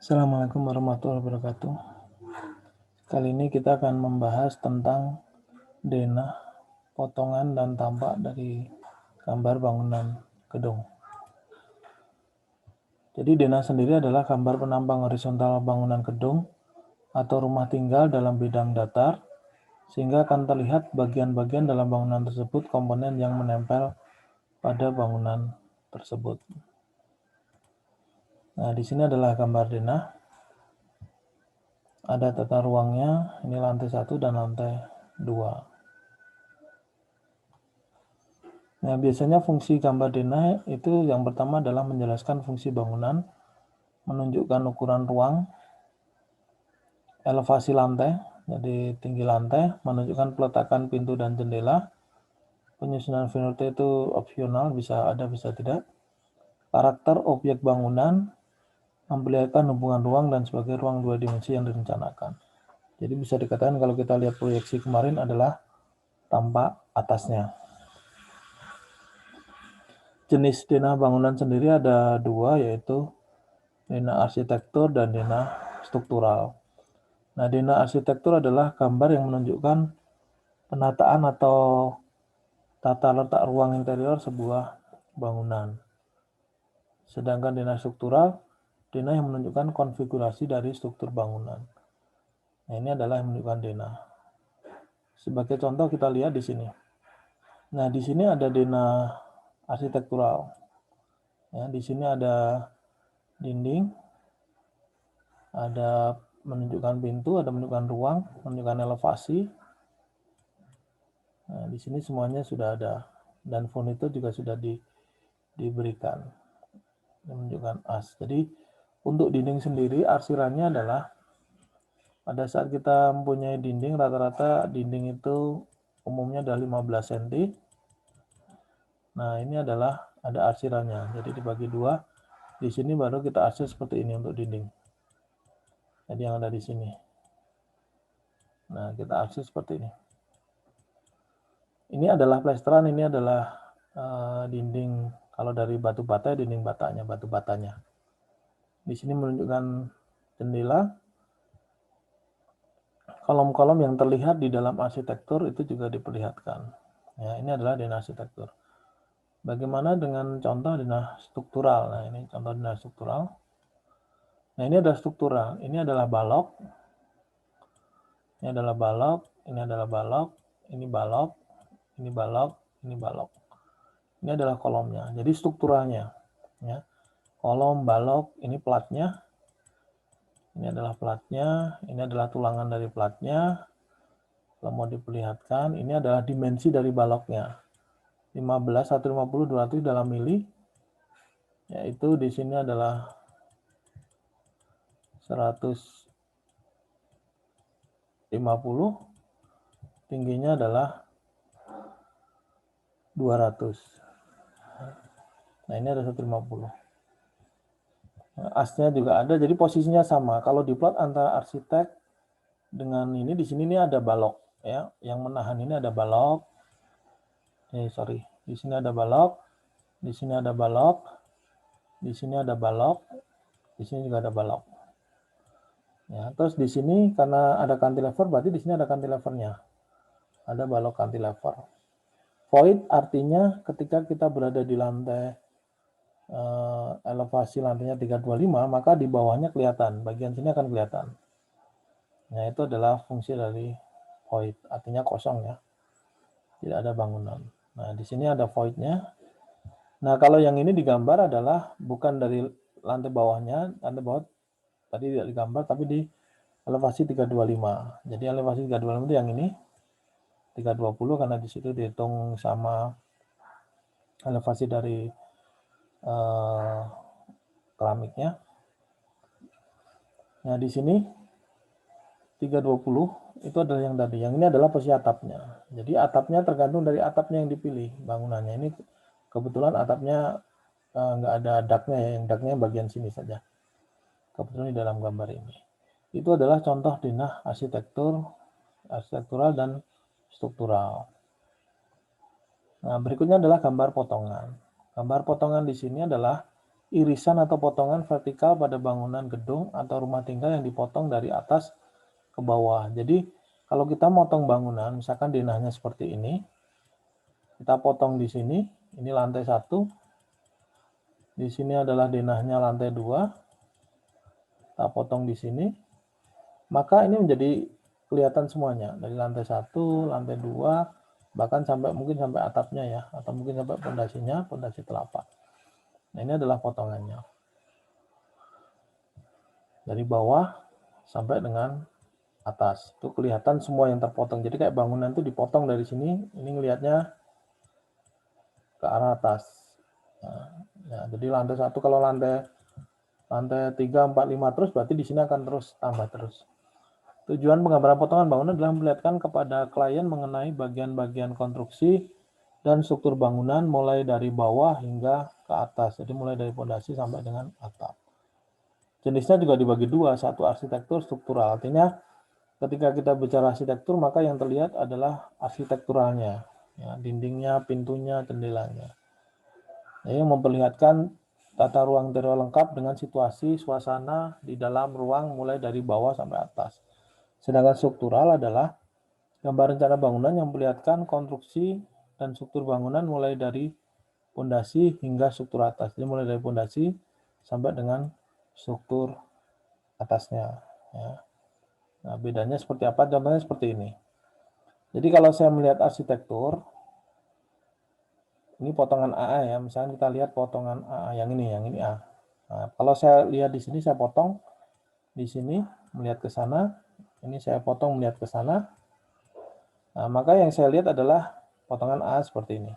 Assalamualaikum warahmatullahi wabarakatuh. Kali ini kita akan membahas tentang denah, potongan, dan tampak dari gambar bangunan gedung. Jadi denah sendiri adalah gambar penampang horizontal bangunan gedung atau rumah tinggal dalam bidang datar, sehingga akan terlihat bagian-bagian dalam bangunan tersebut, komponen yang menempel pada bangunan tersebut. Nah, di sini adalah gambar denah. Ada tata ruangnya, ini lantai 1 dan lantai 2. Nah, biasanya fungsi gambar denah itu yang pertama adalah menjelaskan fungsi bangunan, menunjukkan ukuran ruang, elevasi lantai, jadi tinggi lantai, menunjukkan peletakan pintu dan jendela. Penyusunan furniture itu opsional, bisa ada bisa tidak. Karakter objek bangunan, memperlihatkan hubungan ruang dan sebagai ruang dua dimensi yang direncanakan. Jadi bisa dikatakan kalau kita lihat proyeksi kemarin adalah tampak atasnya. Jenis denah bangunan sendiri ada dua, yaitu denah arsitektur dan denah struktural. Nah, denah arsitektur adalah gambar yang menunjukkan penataan atau tata letak ruang interior sebuah bangunan. Sedangkan denah struktural, denah yang menunjukkan konfigurasi dari struktur bangunan. Nah, ini adalah yang menunjukkan denah. Sebagai contoh kita lihat di sini. Nah, di sini ada denah arsitektural. Ya, di sini ada dinding, ada menunjukkan pintu, ada menunjukkan ruang, menunjukkan elevasi. Nah, di sini semuanya sudah ada, dan furniture juga sudah diberikan, menunjukkan as. Jadi untuk dinding sendiri arsirannya adalah pada saat kita mempunyai dinding, rata-rata dinding itu umumnya ada 15 cm. Nah, ini adalah ada arsirannya, jadi dibagi dua. Di sini baru kita arsir seperti ini untuk dinding. Jadi yang ada di sini. Nah, kita arsir seperti ini. Ini adalah plesteran, ini adalah dinding, kalau dari batu bata, dinding batanya, batu batanya. Di sini menunjukkan jendela. Kolom-kolom yang terlihat di dalam arsitektur itu juga diperlihatkan. Ya, ini adalah denah arsitektur. Bagaimana dengan contoh denah struktural? Nah, ini contoh denah struktural. Nah, ini adalah struktural. Ini adalah balok. Ini adalah balok. Ini adalah balok. Ini balok. Ini balok. Ini balok. Ini adalah kolomnya. Jadi strukturalnya. Ya. Kolom, balok, ini platnya. Ini adalah platnya. Ini adalah tulangan dari platnya. Kalau mau diperlihatkan, ini adalah dimensi dari baloknya. 15, 150, 200 dalam mili. Yaitu di sini adalah 150. Tingginya adalah 200. Nah, ini ada 150. Nah, asnya juga ada, jadi posisinya sama. Kalau di plot antara arsitek dengan ini, di sini ini ada balok, ya. Yang menahan ini ada balok. Di sini ada balok, di sini ada balok, di sini ada balok, di sini juga ada balok. Ya, terus di sini karena ada cantilever, berarti di sini ada cantilevernya. Ada balok cantilever. Void artinya ketika kita berada di lantai elevasi lantainya 325, maka di bawahnya kelihatan, bagian sini akan kelihatan. Nah, itu adalah fungsi dari void, artinya kosong ya. Tidak ada bangunan. Nah, di sini ada voidnya. Nah, kalau yang ini digambar adalah bukan dari lantai bawahnya, lantai bawah tadi tidak digambar, tapi di elevasi 325. Jadi elevasi 325 itu yang ini, 320 karena di situ dihitung sama elevasi dari keramiknya. Nah, di sini 320 itu adalah yang tadi. Yang ini adalah posisi atapnya. Jadi atapnya tergantung dari atapnya yang dipilih bangunannya. Ini kebetulan atapnya nggak ada daknya ya, yang daknya bagian sini saja. Kebetulan di dalam gambar ini. Itu adalah contoh denah arsitektural dan struktural. Nah, berikutnya adalah gambar potongan. Gambar potongan di sini adalah irisan atau potongan vertikal pada bangunan gedung atau rumah tinggal yang dipotong dari atas ke bawah. Jadi kalau kita motong bangunan, misalkan denahnya seperti ini, kita potong di sini, ini lantai 1, di sini adalah denahnya lantai 2, kita potong di sini, maka ini menjadi kelihatan semuanya, dari lantai 1, lantai 2, bahkan mungkin sampai atapnya ya, atau mungkin sampai pondasinya, pondasi telapak. Nah, ini adalah potongannya. Dari bawah sampai dengan atas. Itu kelihatan semua yang terpotong. Jadi kayak bangunan itu dipotong dari sini, ini ngelihatnya ke arah atas. Nah, ya, jadi lantai 1 kalau lantai 3, 4, 5 terus berarti di sini akan terus tambah terus. Tujuan penggambaran potongan bangunan adalah memperlihatkan kepada klien mengenai bagian-bagian konstruksi dan struktur bangunan mulai dari bawah hingga ke atas. Jadi mulai dari fondasi sampai dengan atap. Jenisnya juga dibagi dua, satu arsitektur struktural. Artinya ketika kita bicara arsitektur maka yang terlihat adalah arsitekturalnya, ya, dindingnya, pintunya, jendelanya. Yang memperlihatkan tata ruang interior lengkap dengan situasi suasana di dalam ruang mulai dari bawah sampai atas. Sedangkan struktural adalah gambar rencana bangunan yang memperlihatkan konstruksi dan struktur bangunan mulai dari pondasi hingga struktur atas. Jadi mulai dari pondasi sampai dengan struktur atasnya. Ya. Nah, bedanya seperti apa? Contohnya seperti ini. Jadi kalau saya melihat arsitektur, ini potongan AA ya, misalnya kita lihat potongan AA yang ini A. Nah, kalau saya lihat di sini, saya potong di sini melihat ke sana, ini saya potong melihat ke sana. Nah, maka yang saya lihat adalah potongan AA seperti ini.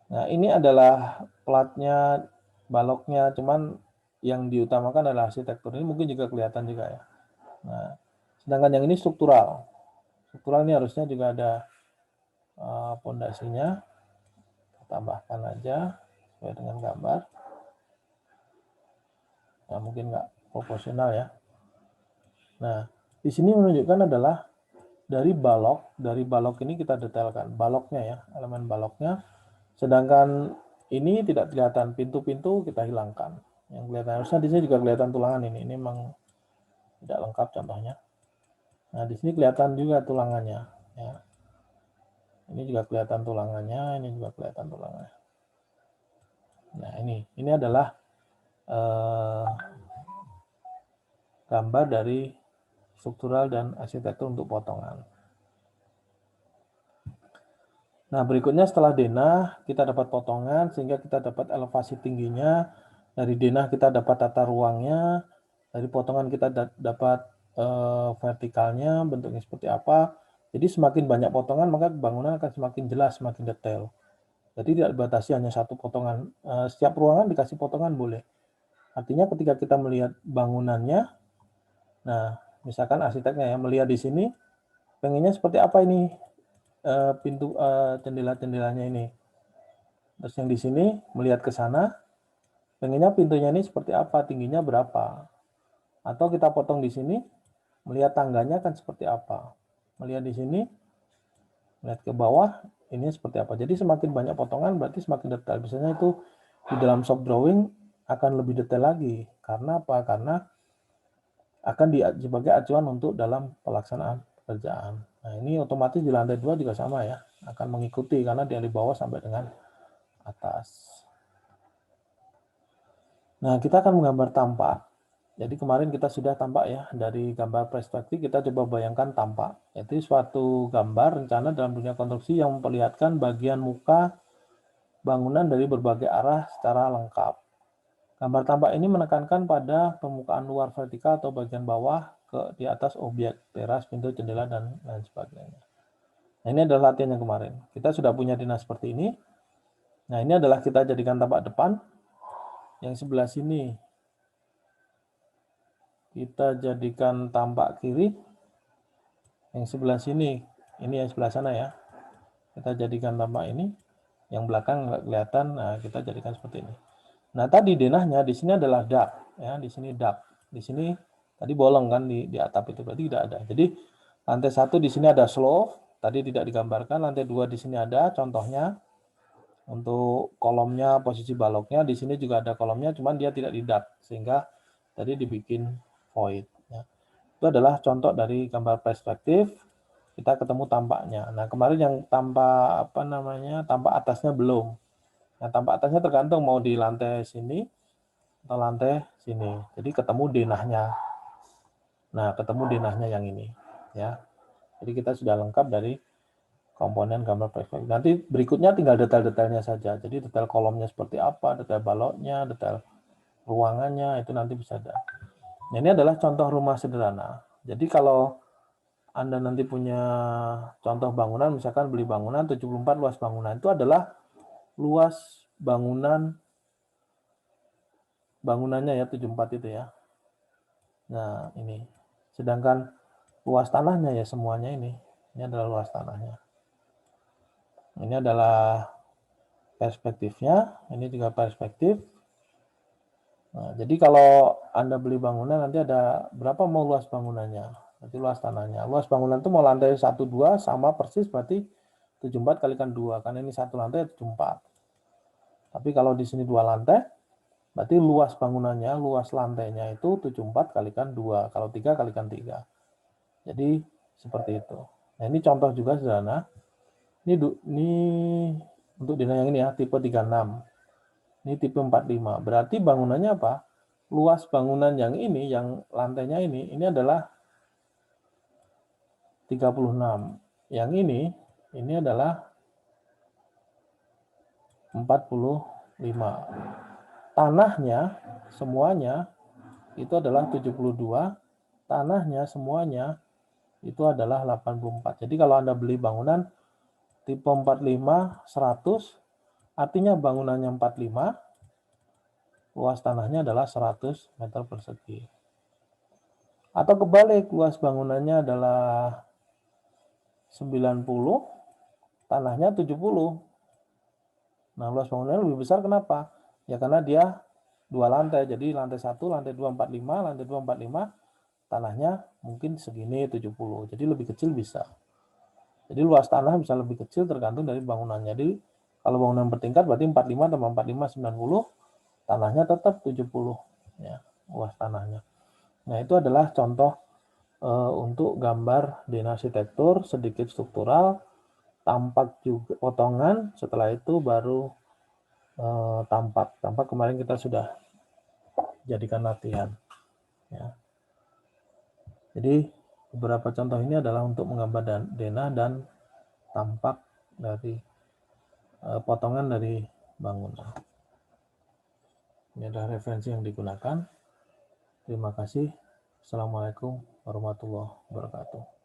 Nah, ini adalah platnya, baloknya, cuman yang diutamakan adalah arsitektur. Ini mungkin juga kelihatan juga ya. Nah, sedangkan yang ini struktural. Struktural ini harusnya juga ada pondasinya. Tambahkan aja sesuai dengan gambar. Nah, mungkin nggak proporsional ya. Nah, di sini menunjukkan adalah dari balok ini kita detailkan baloknya ya, elemen baloknya. Sedangkan ini tidak kelihatan, pintu-pintu kita hilangkan. Yang kelihatan harusnya di sini juga kelihatan tulangan ini memang tidak lengkap contohnya. Nah, di sini kelihatan juga tulangannya ya. Ini juga kelihatan tulangannya, ini juga kelihatan tulangannya. Nah, ini adalah gambar dari struktural dan arsitektur untuk potongan. Nah, berikutnya setelah denah, kita dapat potongan sehingga kita dapat elevasi tingginya. Dari denah kita dapat tata ruangnya. Dari potongan kita dapat vertikalnya, bentuknya seperti apa. Jadi semakin banyak potongan, maka bangunan akan semakin jelas, semakin detail. Jadi tidak dibatasi hanya satu potongan. Setiap ruangan dikasih potongan boleh. Artinya ketika kita melihat bangunannya, nah misalkan arsiteknya ya melihat di sini, pengennya seperti apa ini pintu jendela-jendelanya ini. Terus yang di sini melihat ke sana, pengennya pintunya ini seperti apa, tingginya berapa. Atau kita potong di sini, melihat tangganya kan seperti apa. Melihat di sini, melihat ke bawah, ini seperti apa. Jadi semakin banyak potongan berarti semakin detail. Biasanya itu di dalam shop drawing akan lebih detail lagi. Karena apa? Karena akan sebagai acuan untuk dalam pelaksanaan pekerjaan. Nah, ini otomatis di lantai 2 juga sama ya. Akan mengikuti karena dari bawah sampai dengan atas. Nah, kita akan menggambar tampak. Jadi kemarin kita sudah tampak ya, dari gambar perspektif kita coba bayangkan tampak. Yaitu suatu gambar rencana dalam dunia konstruksi yang memperlihatkan bagian muka bangunan dari berbagai arah secara lengkap. Gambar tampak ini menekankan pada permukaan luar vertikal atau bagian bawah di atas objek, teras, pintu, jendela, dan lain sebagainya. Nah, ini adalah latihan yang kemarin. Kita sudah punya denah seperti ini. Nah, ini adalah kita jadikan tampak depan. Yang sebelah sini kita jadikan tampak kiri. Yang sebelah sini, ini yang sebelah sana ya. Kita jadikan tampak ini. Yang belakang nggak kelihatan, nah kita jadikan seperti ini. Nah, tadi denahnya di sini adalah dak, ya, di sini dak. Di sini tadi bolong kan di atap itu, berarti tidak ada. Jadi lantai 1 di sini ada slope, tadi tidak digambarkan. Lantai 2 di sini ada contohnya. Untuk kolomnya, posisi baloknya di sini juga ada kolomnya, cuman dia tidak didat sehingga tadi dibikin void. Ya. Itu adalah contoh dari gambar perspektif. Kita ketemu tampaknya. Nah kemarin yang tampak tampak atasnya belum. Nah tampak atasnya tergantung mau di lantai sini atau lantai sini. Jadi ketemu denahnya. Nah ketemu denahnya yang ini. Ya. Jadi kita sudah lengkap dari komponen gambar perspektif. Nanti berikutnya tinggal detail-detailnya saja. Jadi detail kolomnya seperti apa, detail baloknya, detail ruangannya, itu nanti bisa ada. Nah, ini adalah contoh rumah sederhana. Jadi kalau Anda nanti punya contoh bangunan, misalkan beli bangunan 74 luas bangunan, itu adalah luas bangunannya ya, 74 itu ya. Nah, ini. Sedangkan luas tanahnya ya semuanya ini. Ini adalah luas tanahnya. Ini adalah perspektifnya, ini juga perspektif. Nah, jadi kalau Anda beli bangunan nanti ada berapa mau luas bangunannya, nanti luas tanahnya. Luas bangunan itu mau lantai 1, 2 sama persis berarti 74 kalikan 2, karena ini satu lantai 74. Tapi kalau di sini 2 lantai, berarti luas bangunannya, luas lantainya itu 74 kalikan 2, kalau 3 kalikan 3. Jadi seperti itu. Nah ini contoh juga sederhana. Ini untuk dinah yang ini ya, tipe 36. Ini tipe 45. Berarti bangunannya apa? Luas bangunan yang ini, yang lantainya ini adalah 36. Yang ini adalah 45. Tanahnya semuanya itu adalah 72. Tanahnya semuanya itu adalah 84. Jadi kalau Anda beli bangunan tipe 45 100, artinya bangunannya 45, luas tanahnya adalah 100 meter persegi. Atau kebalik, luas bangunannya adalah 90, tanahnya 70. Nah, luas bangunannya lebih besar kenapa? Ya karena dia 2 lantai, jadi lantai 1, lantai 2, 45, lantai 2, 45, tanahnya mungkin segini 70, jadi lebih kecil bisa. Jadi luas tanah bisa lebih kecil tergantung dari bangunannya. Jadi kalau bangunan bertingkat berarti 45 tambah 45, 90, tanahnya tetap 70, ya, luas tanahnya. Nah, itu adalah contoh untuk gambar denah arsitektur, sedikit struktural, tampak juga potongan, setelah itu baru tampak. Tampak kemarin kita sudah jadikan latihan. Ya. Jadi beberapa contoh ini adalah untuk menggambar denah dan tampak dari potongan dari bangunan. Ini adalah referensi yang digunakan. Terima kasih. Assalamualaikum warahmatullahi wabarakatuh.